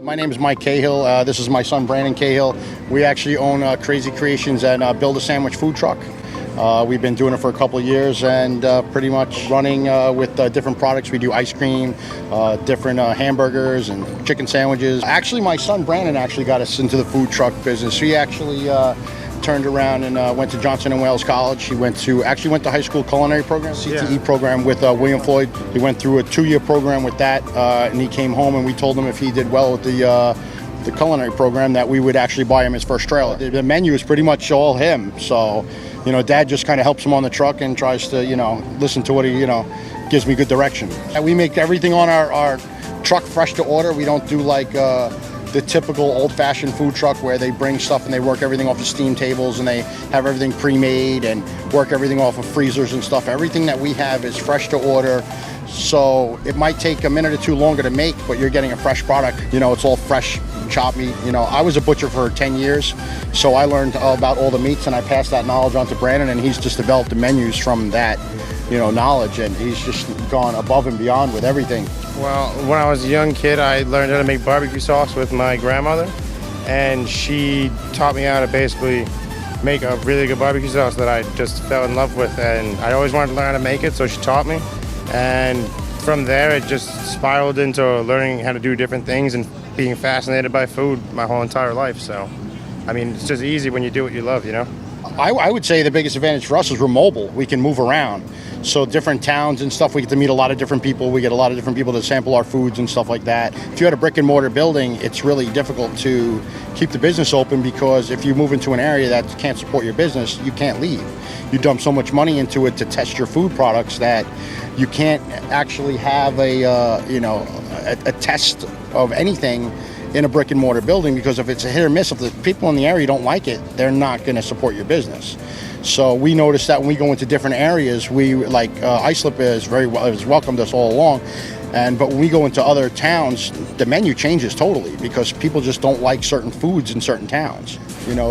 My name is Mike Cahill. This is my son, Brandon Cahill. We actually own Crazy Creations and Build a Sandwich food truck. We've been doing it for a couple of years and pretty much running with different products. We do ice cream, different hamburgers and chicken sandwiches. Actually, my son, Brandon, actually got us into the food truck business. He actually turned around and went to Johnson & Wales College. He went to high school culinary program, CTE program with William Floyd. He went through a 2-year program with that, and he came home and we told him if he did well with the culinary program that we would actually buy him his first trailer. The menu is pretty much all him, so Dad just kind of helps him on the truck and tries to listen to what he gives me good direction. And we make everything on our truck fresh to order. We don't do like the typical old-fashioned food truck where they bring stuff and they work everything off of steam tables and they have everything pre-made and work everything off of freezers and stuff. Everything that we have is fresh to order, so it might take a minute or two longer to make, but you're getting a fresh product. It's all fresh chopped meat. I was a butcher for 10 years, so I learned about all the meats and I passed that knowledge on to Brandon, and he's just developed the menus from that knowledge, and he's just gone above and beyond with everything. Well, when I was a young kid, I learned how to make barbecue sauce with my grandmother, and she taught me how to basically make a really good barbecue sauce that I just fell in love with, and I always wanted to learn how to make it, so she taught me, and from there it just spiraled into learning how to do different things and being fascinated by food my whole entire life. So, it's just easy when you do what you love, I would say the biggest advantage for us is we're mobile. We can move around. So different towns and stuff, we get to meet a lot of different people. We get a lot of different people to sample our foods and stuff like that. If you had a brick and mortar building, it's really difficult to keep the business open, because if you move into an area that can't support your business, you can't leave. You dump so much money into it to test your food products that you can't actually have a test of anything in a brick and mortar building, because if it's a hit or miss, if the people in the area don't like it, they're not going to support your business. So we noticed that when we go into different areas, we like Islip has welcomed us all along, but when we go into other towns, the menu changes totally because people just don't like certain foods in certain towns.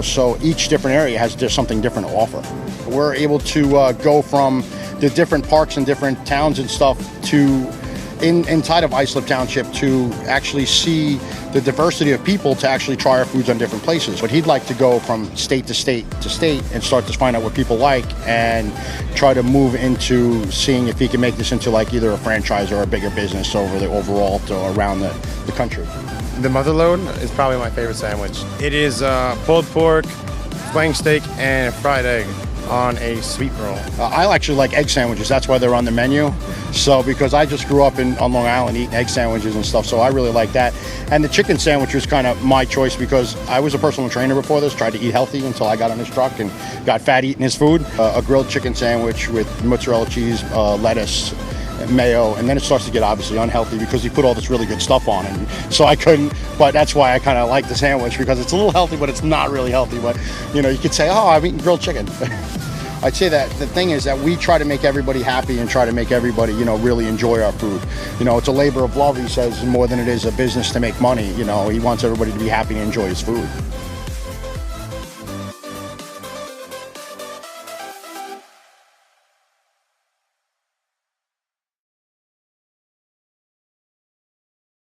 So each different area has just something different to offer. We're able to go from the different parks and different towns and stuff to inside of Islip Township to actually see the diversity of people, to actually try our foods on different places. But he'd like to go from state to state to state and start to find out what people like and try to move into seeing if he can make this into like either a franchise or a bigger business overall around the country. The Motherlode is probably my favorite sandwich. It is pulled pork, flank steak, and fried egg on a sweet roll. I actually like egg sandwiches. That's why they're on the menu. So because I just grew up on Long Island eating egg sandwiches and stuff, so I really like that. And the chicken sandwich was kind of my choice because I was a personal trainer before this, tried to eat healthy until I got on his truck and got fat eating his food. A grilled chicken sandwich with mozzarella cheese, lettuce, mayo, and then it starts to get obviously unhealthy because he put all this really good stuff on it. So I couldn't, but that's why I kind of like the sandwich, because it's a little healthy, but it's not really healthy. But you could say, oh, I've eaten grilled chicken. I'd say that the thing is that we try to make everybody happy and try to make everybody, really enjoy our food. It's a labor of love, he says, more than it is a business to make money. He wants everybody to be happy and enjoy his food.